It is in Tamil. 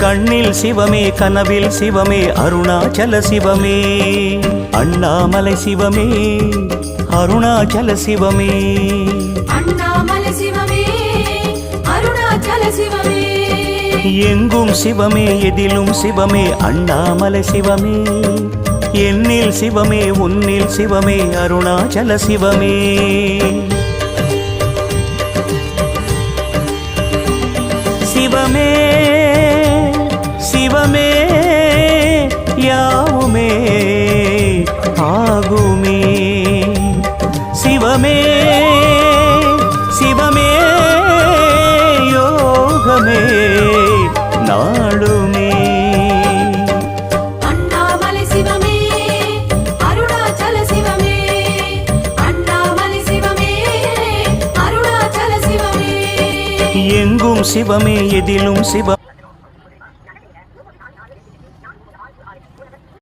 கண்ணில் சிவமே கனவில் சிவமே அருணாச்சல சிவமே அண்ணாமலை சிவமே அருணாச்சல சிவமே அண்ணாமலை சிவமே அருணாச்சல சிவமே எங்கும் சிவமே எதிலும் சிவமே அண்ணாமலை சிவமே என்னில் சிவமே உன்னில் சிவமே அருணாச்சல சிவமே சிவமே சிவமே யாவுமே ஆகுமே சிவமே சிவமே யோகமே நாளுமே அண்ணாமலை சிவமே அருணாச்சல சிவமே அண்ணாமலை சிவமே அருணாச்சல சிவமே எங்கும் சிவமே எதிலும் சிவம்